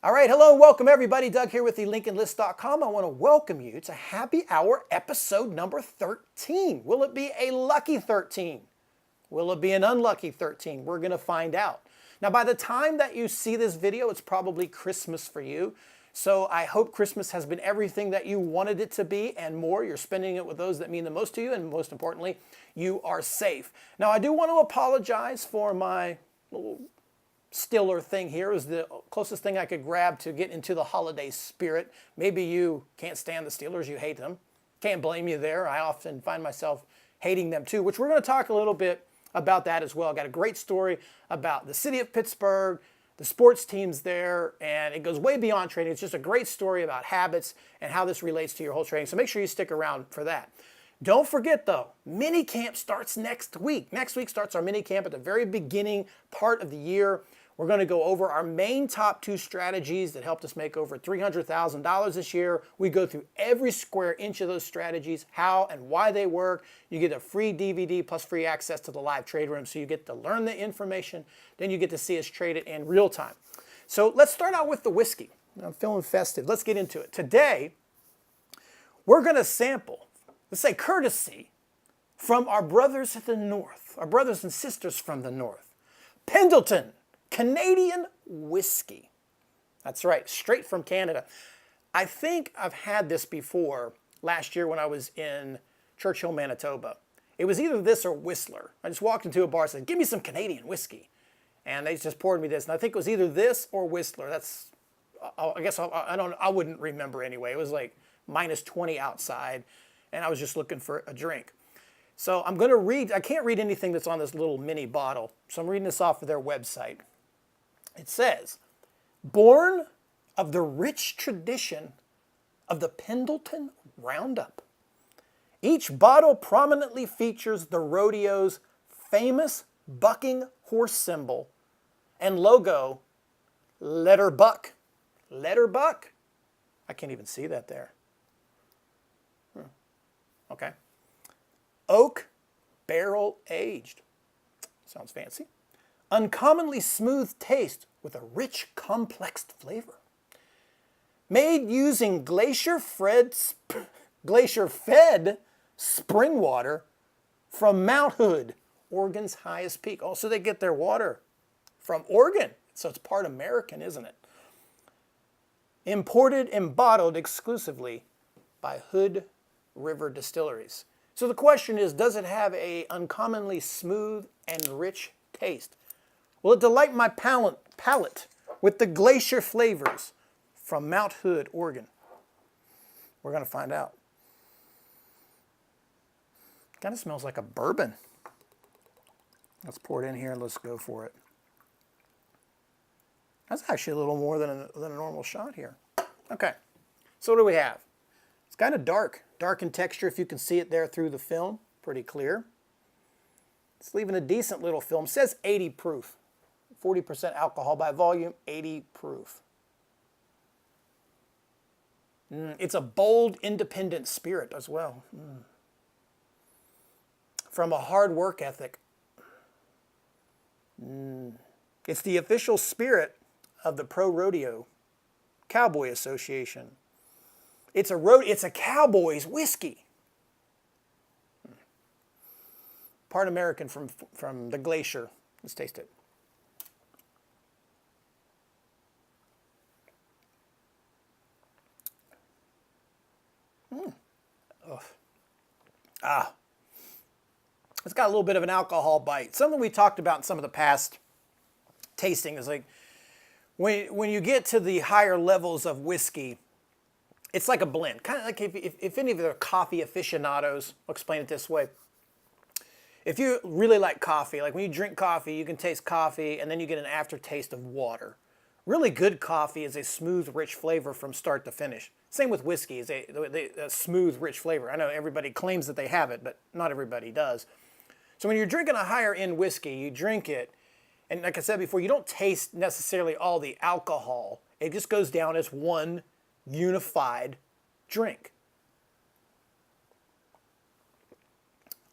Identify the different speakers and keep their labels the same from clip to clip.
Speaker 1: All right, hello and welcome everybody. Doug here with the LincolnList.com. I want to welcome you to Happy Hour episode number 13. Will it be a lucky 13? Will it be an unlucky 13? We're going to find out. Now, by the time that you see this video, it's probably Christmas for you. So I hope Christmas has been everything that you wanted it to be and more. You're spending it with those that mean the most to you, and most importantly, you are safe. Now, I do want to apologize for my little Stiller thing here. It was the closest thing I could grab to get into the holiday spirit. Maybe you can't stand the Steelers, you hate them. Can't blame you there. I often find myself hating them too, which we're going to talk a little bit about that as well. I got a great story about the city of Pittsburgh, the sports teams there, and it goes way beyond trading. It's just a great story about habits and how this relates to your whole trading. So make sure you stick around for that. Don't forget though, mini camp starts next week. Next week starts our mini camp at the very beginning part of the year. We're going to go over our main top 2 strategies that helped us make over $300,000 this year. We go through every square inch of those strategies, how and why they work. You get a free DVD plus free access to the live trade room, so you get to learn the information. Then you get to see us trade it in real time. So let's start out with the whiskey. I'm feeling festive. Let's get into it. Today, we're going to sample, let's say courtesy, from our brothers at the north, our brothers and sisters from the north, Pendleton Canadian Whisky. That's right, straight from Canada. I think I've had this before last year when I was in Churchill, Manitoba. It was either this or Whistler. I just walked into a bar and said, give me some Canadian whiskey. And they just poured me this. And I think it was either this or Whistler. That's, I guess I wouldn't remember anyway. It was like minus 20 outside. And I was just looking for a drink. So I'm going to read, I can't read anything that's on this little mini bottle. So I'm reading this off of their website. It says, born of the rich tradition of the Pendleton Roundup. Each bottle prominently features the rodeo's famous bucking horse symbol and logo, letter buck. Letter buck? I can't even see that there. Okay. Oak barrel aged. Sounds fancy. Uncommonly smooth taste with a rich, complex flavor. Made using glacier-fed spring water from Mount Hood, Oregon's highest peak. Oh, so they get their water from Oregon. So it's part American, isn't it? Imported and bottled exclusively by Hood River Distilleries. So the question is, does it have an uncommonly smooth and rich taste? Will it delight my palate with the glacier flavors from Mount Hood, Oregon? We're going to find out. Kind of smells like a bourbon. Let's pour it in here and let's go for it. That's actually a little more than a normal shot here. Okay, so what do we have? It's kind of dark in texture, if you can see it there through the film. Pretty clear. It's leaving a decent little film. It says 80 proof. 40% alcohol by volume, 80 proof. It's a bold, independent spirit as well. From a hard work ethic. It's the official spirit of the Pro Rodeo Cowboy Association. It's a cowboy's whiskey. Part American from the glacier. Let's taste it. It's got a little bit of an alcohol bite. Something we talked about in some of the past tasting is like when you get to the higher levels of whiskey, it's like a blend. Kind of like if any of the coffee aficionados, I'll explain it this way. If you really like coffee, like when you drink coffee, you can taste coffee and then you get an aftertaste of water. Really good coffee is a smooth, rich flavor from start to finish. Same with whiskey, is a smooth, rich flavor. I know everybody claims that they have it, but not everybody does. So when you're drinking a higher end whiskey, you drink it, and like I said before, you don't taste necessarily all the alcohol. It just goes down as one unified drink.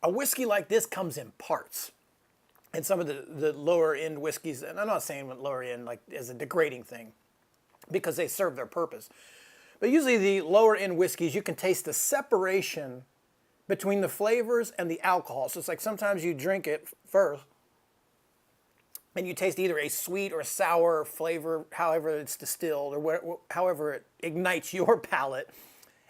Speaker 1: A whiskey like this comes in parts. And some of the lower end whiskeys, and I'm not saying lower end like as a degrading thing, because they serve their purpose. But usually the lower end whiskeys, you can taste the separation between the flavors and the alcohol. So it's like sometimes you drink it first and you taste either a sweet or sour flavor, however it's distilled, or however it ignites your palate.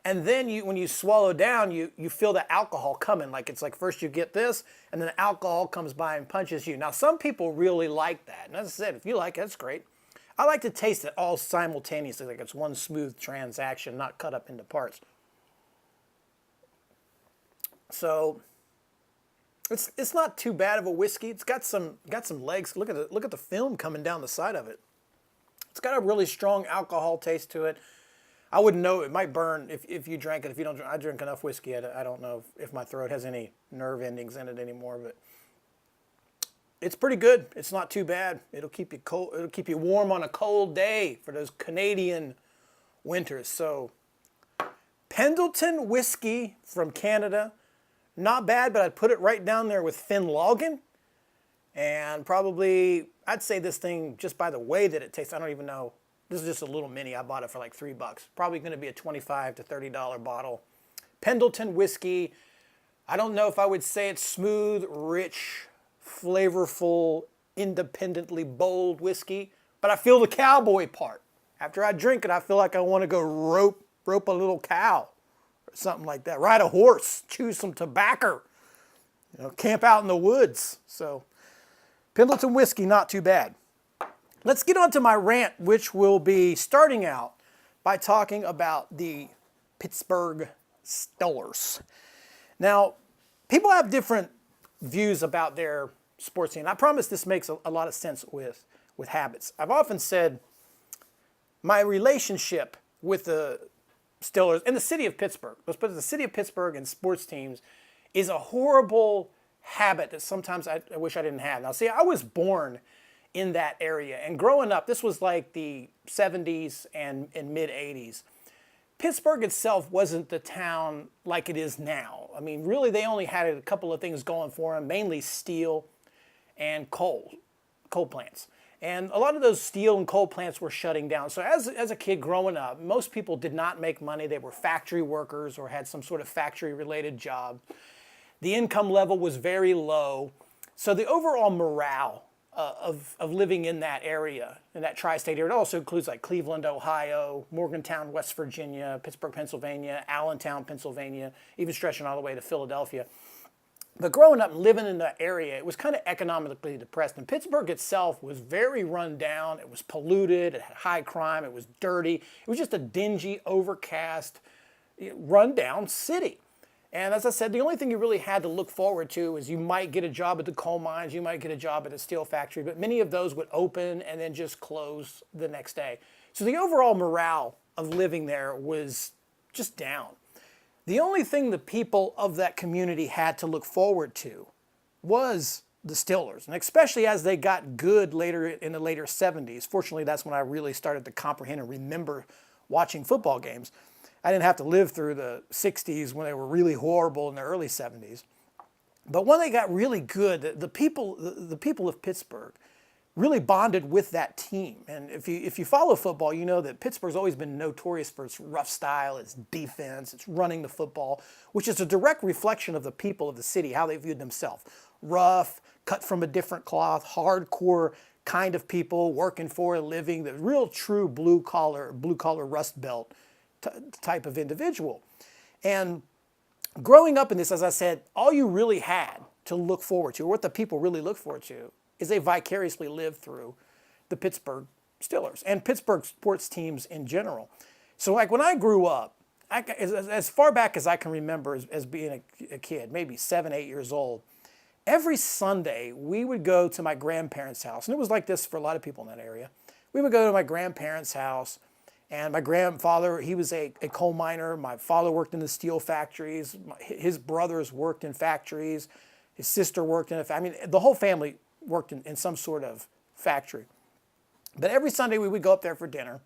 Speaker 1: And then when you swallow down, you feel the alcohol coming. Like it's like first you get this, and then the alcohol comes by and punches you. Now, some people really like that. And as I said, if you like it, that's great. I like to taste it all simultaneously, like it's one smooth transaction, not cut up into parts. So it's not too bad of a whiskey. It's got some legs. Look at the film coming down the side of it. It's got a really strong alcohol taste to it. I wouldn't know. It might burn if you drank it. If you don't, I drink enough whiskey. I don't know if my throat has any nerve endings in it anymore. But it's pretty good. It's not too bad. It'll keep you cold. It'll keep you warm on a cold day for those Canadian winters. So Pendleton Whisky from Canada, not bad. But I'd put it right down there with Finlaugen. And probably I'd say this thing just by the way that it tastes. I don't even know. This is just a little mini. I bought it for like $3. Probably going to be a $25 to $30 bottle. Pendleton Whiskey. I don't know if I would say it's smooth, rich, flavorful, independently bold whiskey, but I feel the cowboy part. After I drink it, I feel like I want to go rope a little cow or something like that. Ride a horse, chew some tobacco, camp out in the woods. So Pendleton Whiskey, not too bad. Let's get on to my rant, which will be starting out by talking about the Pittsburgh Steelers. Now, people have different views about their sports team. I promise this makes a lot of sense with habits. I've often said my relationship with the Steelers and the city of Pittsburgh, let's put it, the city of Pittsburgh and sports teams, is a horrible habit that sometimes I wish I didn't have. Now, see, I was born in that area. And growing up, this was like the 70s and mid 80s. Pittsburgh itself wasn't the town like it is now. I mean, really, they only had a couple of things going for them, mainly steel and coal plants. And a lot of those steel and coal plants were shutting down. So as a kid growing up, most people did not make money. They were factory workers or had some sort of factory-related job. The income level was very low. So the overall morale of living in that area, in that tri-state area. It also includes like Cleveland, Ohio, Morgantown, West Virginia, Pittsburgh, Pennsylvania, Allentown, Pennsylvania, even stretching all the way to Philadelphia. But growing up and living in that area, it was kind of economically depressed. And Pittsburgh itself was very run down. It was polluted. It had high crime. It was dirty. It was just a dingy, overcast, run down city. And as I said, the only thing you really had to look forward to is you might get a job at the coal mines, you might get a job at a steel factory, but many of those would open and then just close the next day. So the overall morale of living there was just down. The only thing the people of that community had to look forward to was the Steelers, and especially as they got good later in the later 70s. Fortunately, that's when I really started to comprehend and remember watching football games. I didn't have to live through the 60s when they were really horrible in the early 70s. But when they got really good, the people of Pittsburgh really bonded with that team. And if you follow football, you know that Pittsburgh's always been notorious for its rough style, its defense, its running the football, which is a direct reflection of the people of the city, how they viewed themselves. Rough, cut from a different cloth, hardcore kind of people working for a living, the real true blue collar Rust Belt type of individual. And growing up in this, as I said, all you really had to look forward to, or what the people really look forward to, is they vicariously lived through the Pittsburgh Steelers and Pittsburgh sports teams in general. So like when I grew up, as far back as I can remember as being a kid, maybe 7, 8 years old, every Sunday we would go to my grandparents' house. And it was like this for a lot of people in that area. We would go to my grandparents' house. And my grandfather, he was a coal miner. My father worked in the steel factories. His brothers worked in factories. His sister worked in I mean, the whole family worked in some sort of factory. But every Sunday we would go up there for dinner,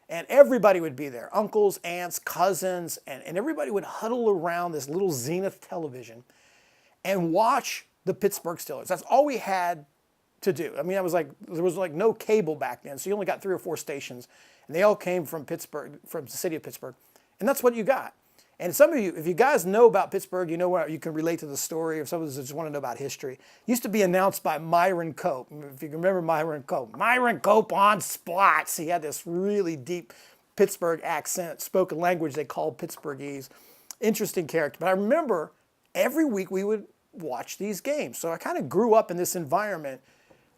Speaker 1: and everybody would be there. Uncles, aunts, cousins, and everybody would huddle around this little Zenith television and watch the Pittsburgh Steelers. That's all we had to do. I mean, there was like no cable back then, so you only got 3 or 4 stations, and they all came from Pittsburgh, from the city of Pittsburgh, and that's what you got. And some of you, if you guys know about Pittsburgh, you know what, you can relate to the story, or some of us just want to know about history. It used to be announced by Myron Cope. If you can remember Myron Cope. Myron Cope on spots. He had this really deep Pittsburgh accent, spoken language they called Pittsburghese. Interesting character. But I remember every week we would watch these games. So I kind of grew up in this environment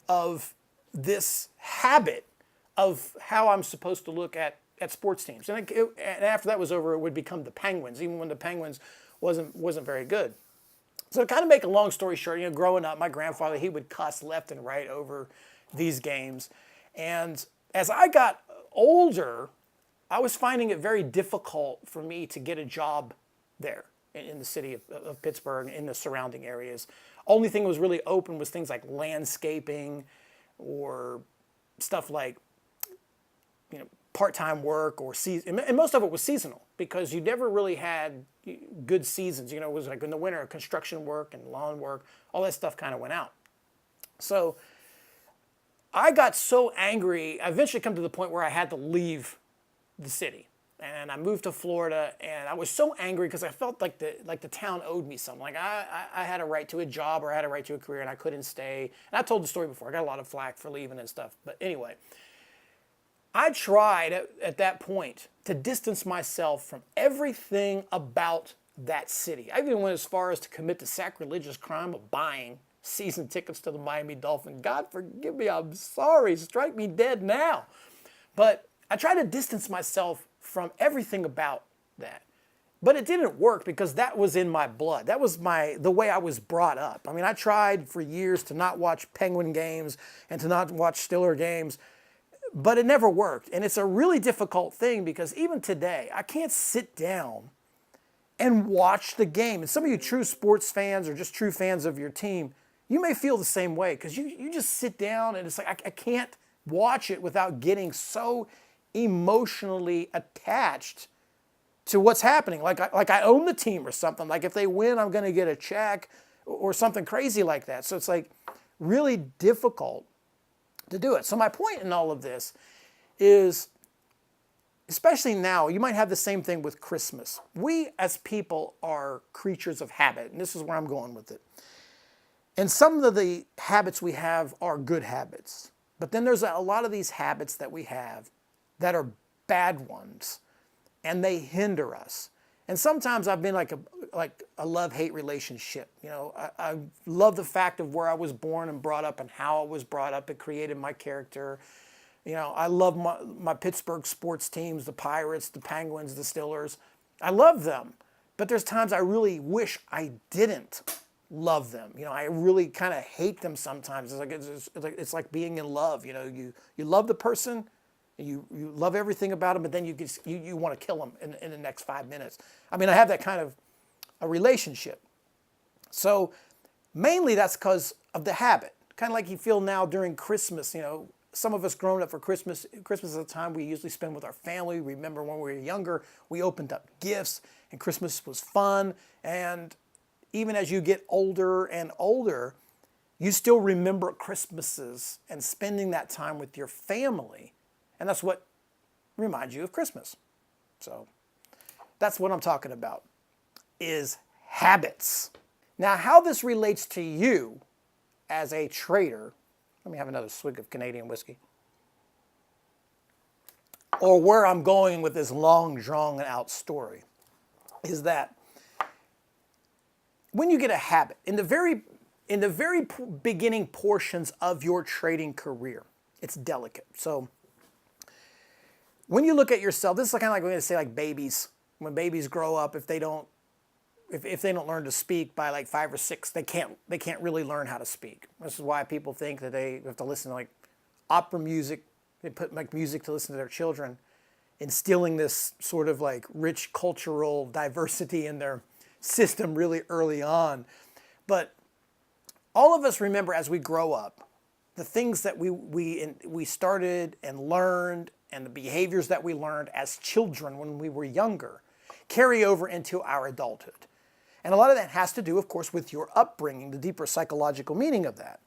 Speaker 1: of this habit of how I'm supposed to look at sports teams. And after that was over, it would become the Penguins, even when the Penguins wasn't very good. So to kind of make a long story short, growing up, my grandfather, he would cuss left and right over these games. And as I got older, I was finding it very difficult for me to get a job there in the city of Pittsburgh, in the surrounding areas. Only thing that was really open was things like landscaping or stuff like, part-time work or season, and most of it was seasonal because you never really had good seasons. It was like in the winter, construction work and lawn work, all that stuff kind of went out. So I got so angry, I eventually come to the point where I had to leave the city. And I moved to Florida, and I was so angry because I felt like the town owed me something. Like I had a right to a job, or I had a right to a career, and I couldn't stay. And I told the story before. I got a lot of flack for leaving and stuff. But anyway, I tried at that point to distance myself from everything about that city. I even went as far as to commit the sacrilegious crime of buying season tickets to the Miami Dolphins. God forgive me, I'm sorry, strike me dead now. But I tried to distance myself from everything about that. But it didn't work because that was in my blood. That was the way I was brought up. I mean, I tried for years to not watch Penguin games and to not watch Steeler games, but it never worked. And it's a really difficult thing because even today, I can't sit down and watch the game. And some of you true sports fans or just true fans of your team, you may feel the same way because you just sit down and it's like, I can't watch it without getting so emotionally attached to what's happening. Like I own the team or something. Like if they win, I'm going to get a check or something crazy like that. So it's like really difficult to do it. So my point in all of this is, especially now, you might have the same thing with Christmas. We as people are creatures of habit, and this is where I'm going with it. And some of the habits we have are good habits. But then there's a lot of these habits that we have that are bad ones, and they hinder us. And sometimes I've been like a love-hate relationship. I love the fact of where I was born and brought up and how I was brought up. It created my character. I love my Pittsburgh sports teams, the Pirates, the Penguins, the Steelers. I love them. But there's times I really wish I didn't love them. I really kind of hate them sometimes. It's like being in love. You love the person, you love everything about them, but then you want to kill them in the next 5 minutes. I mean, I have that kind of a relationship. So mainly that's because of the habit. Kind of like you feel now during Christmas. Some of us growing up for Christmas is a time we usually spend with our family. Remember when we were younger, we opened up gifts and Christmas was fun. And even as you get older and older, you still remember Christmases and spending that time with your family. And that's what reminds you of Christmas. So that's what I'm talking about, is habits. Now, how this relates to you as a trader, let me have another swig of Canadian whiskey, or where I'm going with this long, drawn out story, is that when you get a habit, in the very beginning portions of your trading career, it's delicate. So when you look at yourself, this is kind of like we're going to say like babies. When babies grow up, if they don't learn to speak by like 5 or 6, they can't really learn how to speak. This is why people think that they have to listen to like opera music. They put like music to listen to their children, instilling this sort of like rich cultural diversity in their system really early on. But all of us remember as we grow up, the things that we started and learned and the behaviors that we learned as children when we were younger carry over into our adulthood. And a lot of that has to do, of course, with your upbringing, the deeper psychological meaning of that.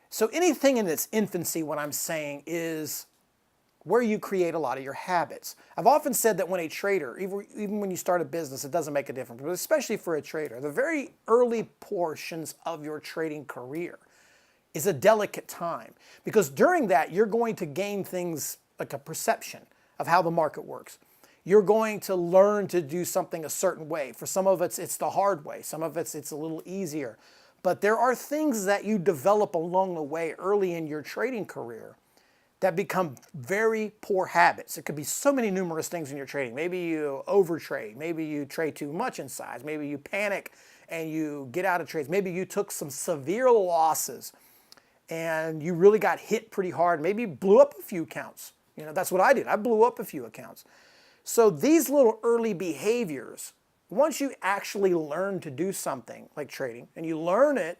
Speaker 1: So anything in its infancy, what I'm saying is where you create a lot of your habits. I've often said that when a trader, even when you start a business, it doesn't make a difference, but especially for a trader, the very early portions of your trading career is a delicate time, because during that you're going to gain things like a perception of how the market works. You're going to learn to do something a certain way. For some of it's the hard way. Some of it's a little easier. But there are things that you develop along the way early in your trading career that become very poor habits. It could be so many numerous things in your trading. Maybe you overtrade. Maybe you trade too much in size. Maybe you panic and you get out of trades. Maybe you took some severe losses and you really got hit pretty hard. Maybe you blew up a few accounts. You know, that's what I did. I blew up a few accounts. So these little early behaviors, once you actually learn to do something like trading and you learn it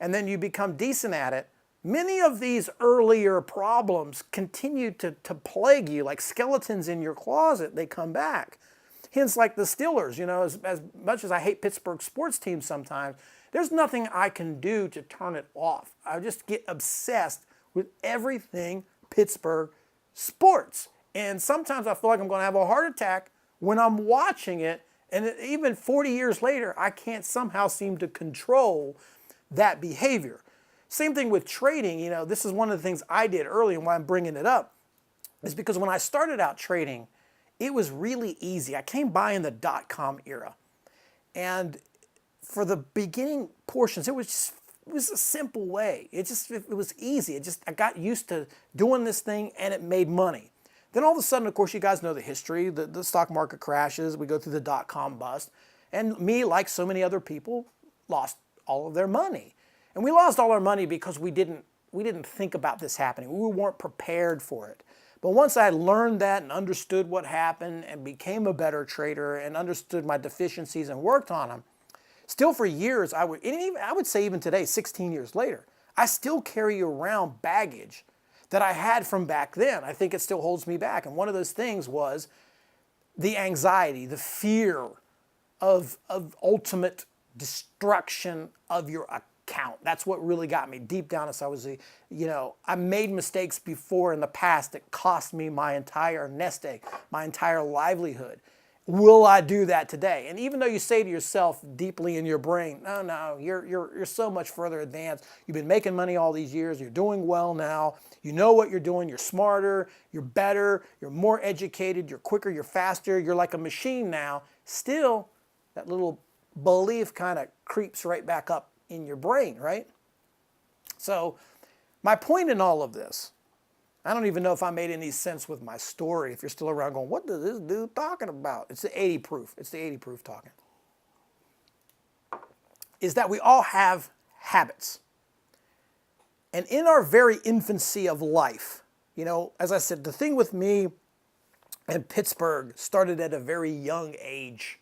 Speaker 1: and then you become decent at it, many of these earlier problems continue to plague you like skeletons in your closet. They come back. Hence, like the Steelers, you know, as much as I hate Pittsburgh sports teams sometimes, there's nothing I can do to turn it off. I just get obsessed with everything Pittsburgh sports. And sometimes I feel like I'm going to have a heart attack when I'm watching it. And even 40 years later, I can't somehow seem to control that behavior. Same thing with trading. You know, this is one of the things I did early, and why I'm bringing it up is because when I started out trading, it was really easy. I came by in the .com era. And for the beginning portions, it was a simple way. It was easy. I got used to doing this thing and it made money. Then all of a sudden, of course, you guys know the history. The stock market crashes. We go through the .com bust. And me, like so many other people, lost all of their money. And we lost all our money because we didn't think about this happening. We weren't prepared for it. But once I learned that and understood what happened and became a better trader and understood my deficiencies and worked on them, still for years, I would say even today, 16 years later, I still carry around baggage that I had from back then. I think it still holds me back. And one of those things was the anxiety, the fear of ultimate destruction of your account. That's what really got me deep down as I made mistakes before in the past that cost me my entire nest egg, my entire livelihood. Will I do that today? And even though you say to yourself deeply in your brain, no, you're so much further advanced. You've been making money all these years. You're doing well now. You know what you're doing. You're smarter. You're better. You're more educated. You're quicker. You're faster. You're like a machine now. Still, that little belief kind of creeps right back up in your brain, right? So my point in all of this, I don't even know if I made any sense with my story. If you're still around going, what is this dude talking about? It's the 80 proof. It's the 80 proof talking. Is that we all have habits. And in our very infancy of life, you know, as I said, the thing with me and Pittsburgh started at a very young age.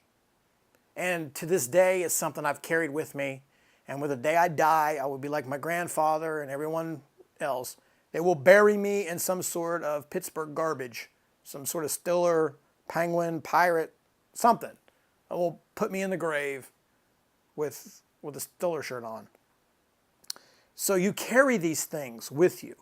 Speaker 1: And to this day, it's something I've carried with me. And with the day I die, I will be like my grandfather and everyone else. They will bury me in some sort of Pittsburgh garbage, some sort of Steeler, Penguin, Pirate, something. They will put me in the grave with a Steeler shirt on. So you carry these things with you.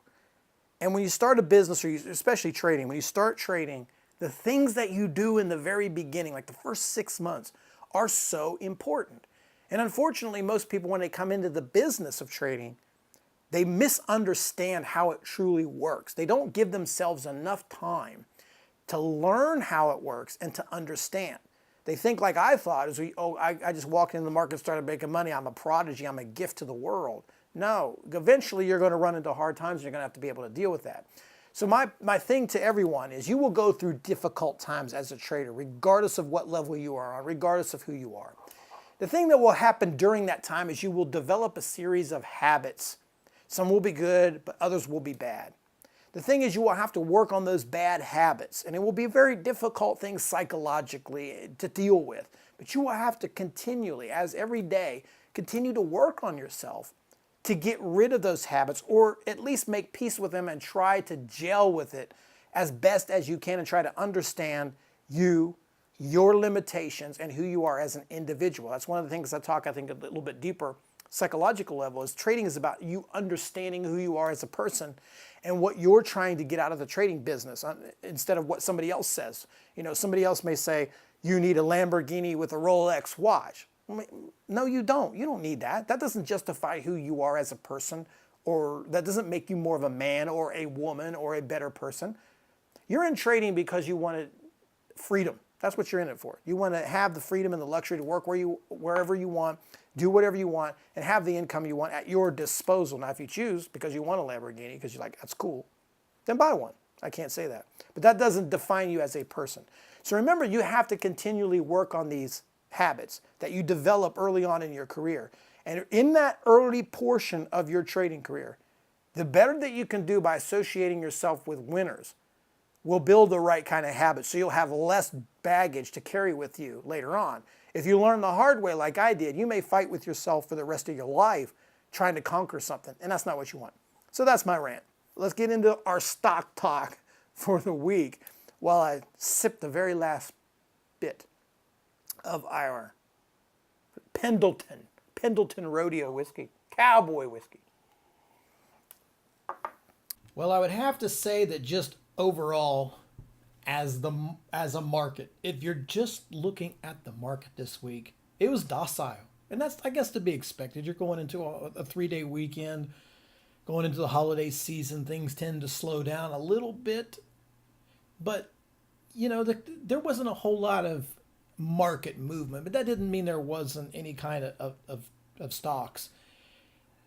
Speaker 1: And when you start a business, or especially trading, when you start trading, the things that you do in the very beginning, like the first 6 months, are so important. And unfortunately, most people, when they come into the business of trading, they misunderstand how it truly works. They don't give themselves enough time to learn how it works and to understand. They think like I thought, I just walked into the market and started making money. I'm a prodigy. I'm a gift to the world. No, eventually you're going to run into hard times and you're going to have to be able to deal with that. So my thing to everyone is you will go through difficult times as a trader, regardless of what level you are on, regardless of who you are. The thing that will happen during that time is you will develop a series of habits. Some will be good, but others will be bad. The thing is you will have to work on those bad habits, and it will be a very difficult thing psychologically to deal with. But you will have to continually, as every day, continue to work on yourself to get rid of those habits, or at least make peace with them and try to gel with it as best as you can and try to understand you, your limitations, and who you are as an individual. That's one of the things I think, a little bit deeper psychological level is trading is about you understanding who you are as a person and what you're trying to get out of the trading business instead of what somebody else says. Somebody else may say, you need a Lamborghini with a Rolex watch. No, you don't. You don't need that. That doesn't justify who you are as a person, or that doesn't make you more of a man or a woman or a better person. You're in trading because you want freedom. That's what you're in it for. You want to have the freedom and the luxury to work wherever you want, do whatever you want, and have the income you want at your disposal. Now, if you choose because you want a Lamborghini, because you're like, that's cool, then buy one. I can't say that. But that doesn't define you as a person. So remember, you have to continually work on these habits that you develop early on in your career. And in that early portion of your trading career, the better that you can do by associating yourself with winners will build the right kind of habits, so you'll have less baggage to carry with you later on. If you learn the hard way like I did, you may fight with yourself for the rest of your life trying to conquer something, and that's not what you want. So that's my rant. Let's get into our stock talk for the week while I sip the very last bit of our Pendleton Rodeo whiskey, cowboy whiskey.
Speaker 2: Well, I would have to say that just overall, as a market, if you're just looking at the market this week, it was docile, and that's, I guess, to be expected. You're going into a 3-day weekend, going into the holiday season. Things tend to slow down a little bit, but there wasn't a whole lot of market movement. But that didn't mean there wasn't any kind of stocks.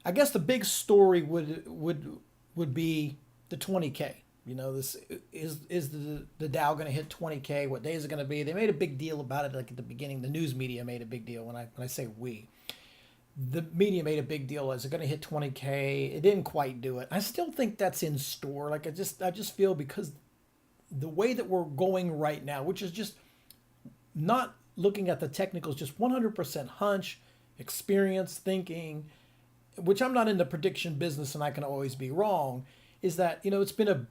Speaker 2: I guess the big story would be the 20K. This is the Dow going to hit 20K? What day is it going to be? They made a big deal about it, like at the beginning. The news media made a big deal. When I say we, the media made a big deal. Is it going to hit 20K? It didn't quite do it. I still think that's in store. Like I just feel, because the way that we're going right now, which is just not looking at the technicals, just 100% hunch, experience, thinking, which I'm not in the prediction business and I can always be wrong, is that, it's been a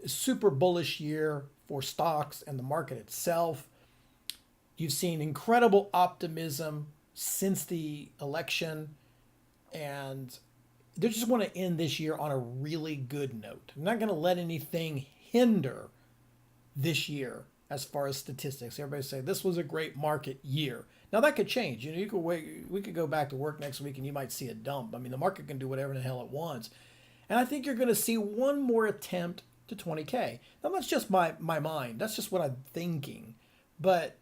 Speaker 2: super bullish year for stocks and the market itself. You've seen incredible optimism since the election, and they just want to end this year on a really good note. I'm not going to let anything hinder this year as far as statistics. Everybody say this was a great market year. Now that could change. We could go back to work next week and you might see a dump. I mean, the market can do whatever the hell it wants. And I think you're going to see one more attempt to 20K. Now, that's just my mind. That's just what I'm thinking. But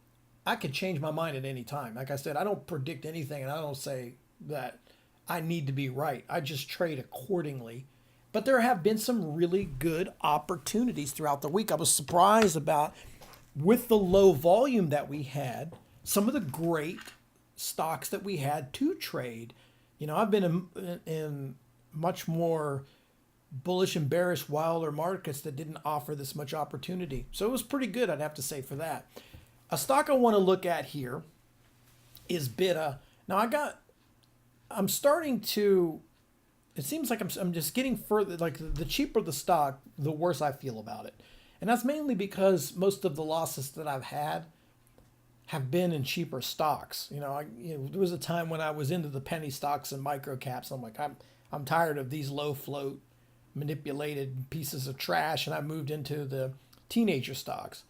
Speaker 2: I could change my mind at any time. Like I said, I don't predict anything, and I don't say that I need to be right. I just trade accordingly. But there have been some really good opportunities throughout the week. I was surprised about, with the low volume that we had, some of the great stocks that we had to trade. I've been in much more bullish and bearish, wilder markets that didn't offer this much opportunity. So it was pretty good, I'd have to say, for that. A stock I want to look at here is BITA. Now I'm starting to, it seems like I'm just getting further, like the cheaper the stock, the worse I feel about it. And that's mainly because most of the losses that I've had have been in cheaper stocks. There was a time when I was into the penny stocks and micro caps. I'm like, I'm tired of these low float manipulated pieces of trash, and I moved into the teenager stocks.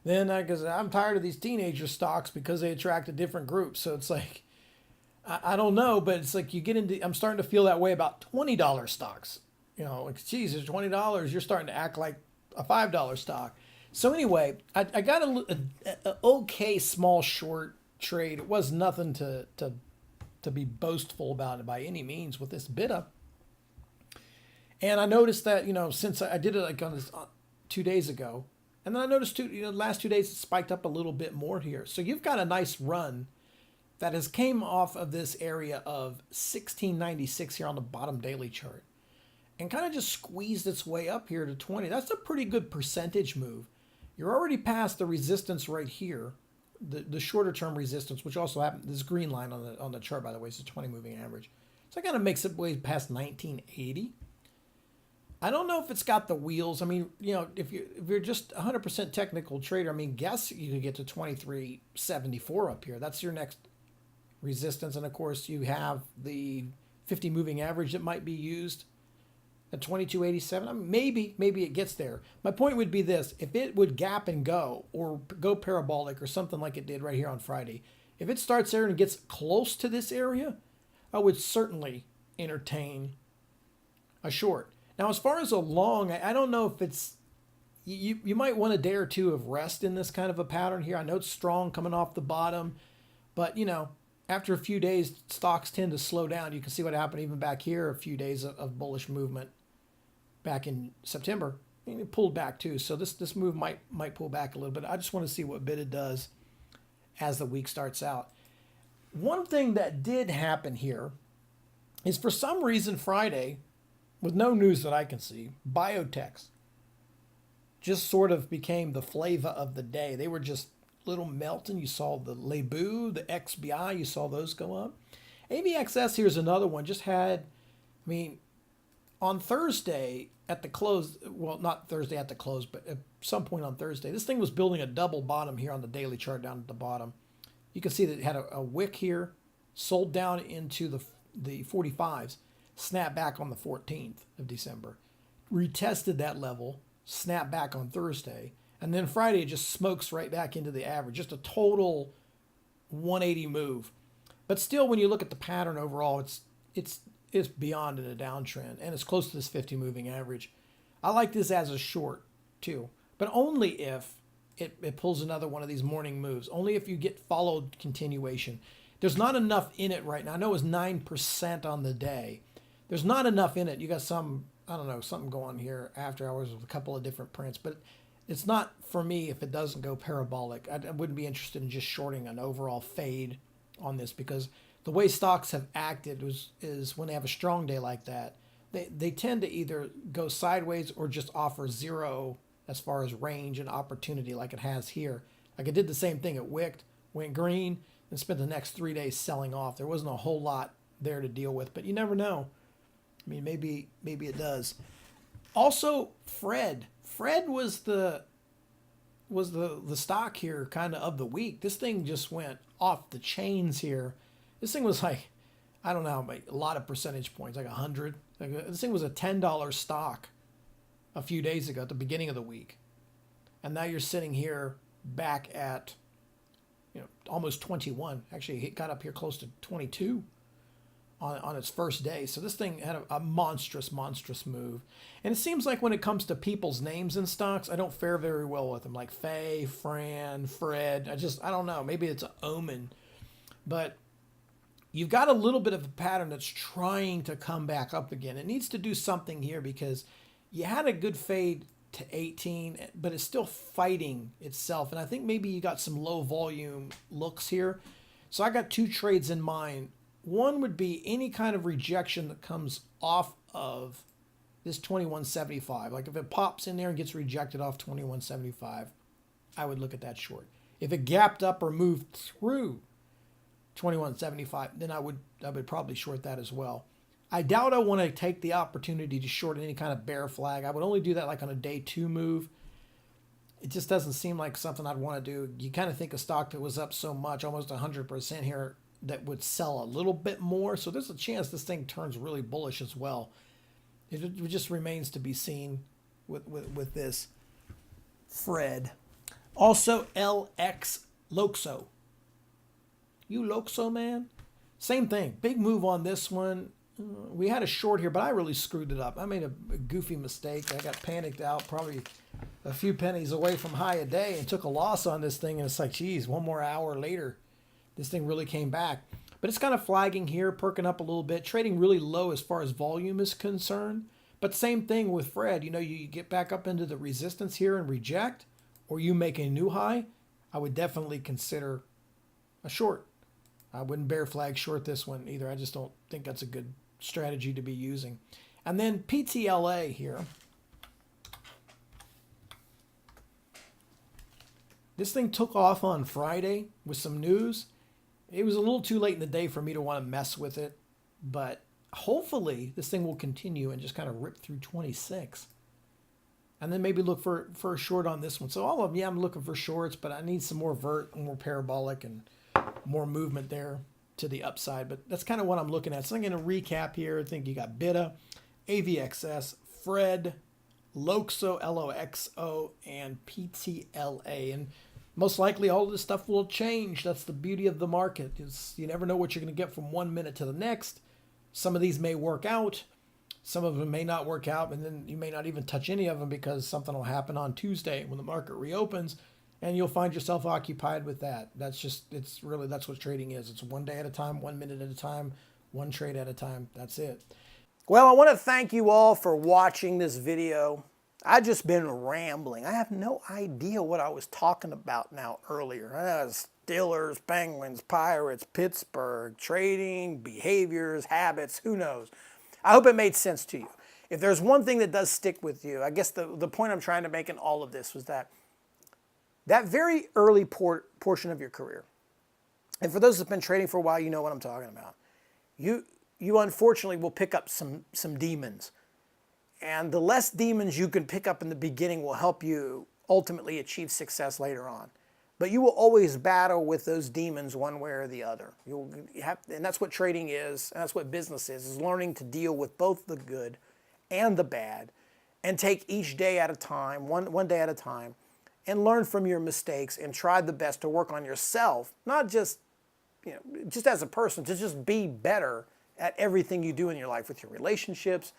Speaker 2: Then because I'm tired of these teenager stocks because they attract a different group. So it's like, I don't know, but it's like you get into, I'm starting to feel that way about $20 stocks. Like, geez, it's $20. You're starting to act like a $5 stock. So anyway, I got an okay small short trade. It was nothing to be boastful about it by any means with this BITA. And I noticed that, since I did it like on this 2 days ago, and then I noticed the last 2 days it spiked up a little bit more here. So you've got a nice run that has came off of this area of 1696 here on the bottom daily chart and kind of just squeezed its way up here to 20. That's a pretty good percentage move. You're already past the resistance right here, the shorter term resistance, which also happened, this green line on the chart, by the way, is the 20 moving average. So it kind of makes it way past 1980. I don't know if it's got the wheels. I mean, if you're just 100% technical trader, I mean, guess you could get to 2374 up here. That's your next resistance. And of course, you have the 50 moving average that might be used at 2287. I mean, maybe it gets there. My point would be this: if it would gap and go, or go parabolic, or something like it did right here on Friday, if it starts there and gets close to this area, I would certainly entertain a short. Now, as far as a long, I don't know if it's, you might want a day or two of rest in this kind of a pattern here. I know it's strong coming off the bottom, but after a few days, stocks tend to slow down. You can see what happened even back here, a few days of bullish movement back in September. And it pulled back too. So this move might pull back a little bit. I just want to see what bit it does as the week starts out. One thing that did happen here is, for some reason, Friday, with no news that I can see, biotechs just sort of became the flavor of the day. They were just little melting. You saw the Lebu, the XBI, you saw those go up. AVXS here's another one. Just had, on Thursday at the close, well, not Thursday at the close, but at some point on Thursday, this thing was building a double bottom here on the daily chart down at the bottom. You can see that it had a wick here, sold down into the 45s, snapped back on the 14th of December, retested that level, snapped back on Thursday, and then Friday it just smokes right back into the average. Just a total 180 move. But still, when you look at the pattern overall, it's beyond in a downtrend, and it's close to this 50 moving average. I like this as a short too, but only if it pulls another one of these morning moves. Only if you get followed continuation. There's not enough in it right now. I know it was 9% on the day. There's not enough in it. You got some, I don't know, something going here after hours with a couple of different prints, but it's not for me if it doesn't go parabolic. I wouldn't be interested in just shorting an overall fade on this, because the way stocks have acted is when they have a strong day like that, they tend to either go sideways or just offer zero as far as range and opportunity, like it has here. Like it did the same thing. It wicked, went green, and spent the next 3 days selling off. There wasn't a whole lot there to deal with, but you never know. Maybe it does. Also, Fred was the stock here kind of the week. This thing just went off the chains here. This thing was like, I don't know, a lot of percentage points, like 100. This thing was a $10 stock a few days ago at the beginning of the week. And now you're sitting here back at almost 21. Actually, it got up here close to 22 on its first day. So this thing had a monstrous move. And it seems like when it comes to people's names in stocks, I don't fare very well with them. Like Faye, Fran, Fred. I don't know. Maybe it's an omen. But you've got a little bit of a pattern that's trying to come back up again. It needs to do something here, because you had a good fade to 18, but it's still fighting itself. And I think maybe you got some low volume looks here. So I got two trades in mind. One would be any kind of rejection that comes off of this 2175. Like if it pops in there and gets rejected off 2175, I would look at that short. If it gapped up or moved through 2175, then I would probably short that as well. I doubt I want to take the opportunity to short any kind of bear flag. I would only do that like on a day 2 move. It just doesn't seem like something I'd want to do. You kind of think a stock that was up so much, almost 100% here, that would sell a little bit more. So there's a chance this thing turns really bullish as well. It just remains to be seen with this Fred. Also, LX Loxo. You Loxo, man? Same thing. Big move on this one. We had a short here, but I really screwed it up. I made a goofy mistake. I got panicked out, probably a few pennies away from high a day, and took a loss on this thing. And it's like, geez, one more hour later, this thing really came back. But it's kind of flagging here, perking up a little bit, trading really low as far as volume is concerned. But same thing with Fred. You get back up into the resistance here and reject, or you make a new high, I would definitely consider a short. I wouldn't bear flag short this one either. I just don't think that's a good strategy to be using. And then PTLA here. This thing took off on Friday with some news. It was a little too late in the day for me to want to mess with it, but hopefully this thing will continue and just kind of rip through 26. And then maybe look for a short on this one. So all of them, yeah, I'm looking for shorts, but I need some more vert, more parabolic, and more movement there to the upside, but that's kind of what I'm looking at. So I'm going to recap here. I think you got Bitta, AVXS, Fred, Loxo, LOXO, and PTLA. And most likely all of this stuff will change. That's the beauty of the market. Is you never know what you're going to get from one minute to the next. Some of these may work out. Some of them may not work out, and then you may not even touch any of them because something will happen on Tuesday when the market reopens, and you'll find yourself occupied with that. That's what trading is. It's 1 day at a time, 1 minute at a time, one trade at a time. That's it.
Speaker 1: Well, I want to thank you all for watching this video. I've just been rambling. I have no idea what I was talking about now earlier. Steelers, Penguins, Pirates, Pittsburgh, trading, behaviors, habits, who knows. I hope it made sense to you. If there's one thing that does stick with you, I guess the point I'm trying to make in all of this was that very early portion of your career, and for those who've been trading for a while, you know what I'm talking about. You unfortunately will pick up some demons. And the less demons you can pick up in the beginning will help you ultimately achieve success later on. But you will always battle with those demons one way or the other. And that's what trading is, and that's what business is learning to deal with both the good and the bad, and take each day at a time, one day at a time, and learn from your mistakes and try the best to work on yourself, not just, just as a person, to just be better at everything you do in your life, with your relationships,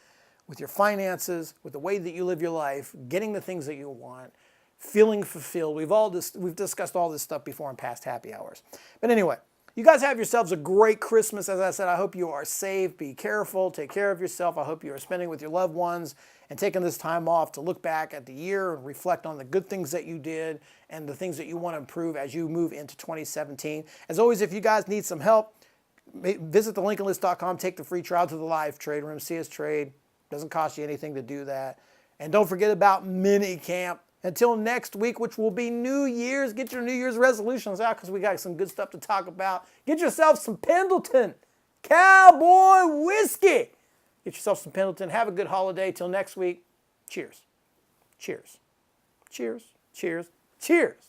Speaker 1: with your finances, with the way that you live your life, getting the things that you want, feeling fulfilled. We've discussed all this stuff before in past happy hours. But anyway, you guys have yourselves a great Christmas. As I said, I hope you are safe, be careful, take care of yourself. I hope you are spending with your loved ones and taking this time off to look back at the year and reflect on the good things that you did and the things that you want to improve as you move into 2017. As always, if you guys need some help, visit thelincolnlist.com, take the free trial to the live trade room, see us trade. Doesn't cost you anything to do that. And don't forget about mini camp. Until next week, which will be New Year's, get your New Year's resolutions out because we got some good stuff to talk about. Get yourself some Pendleton Cowboy Whiskey. Get yourself some Pendleton. Have a good holiday. Till next week, cheers. Cheers. Cheers. Cheers. Cheers.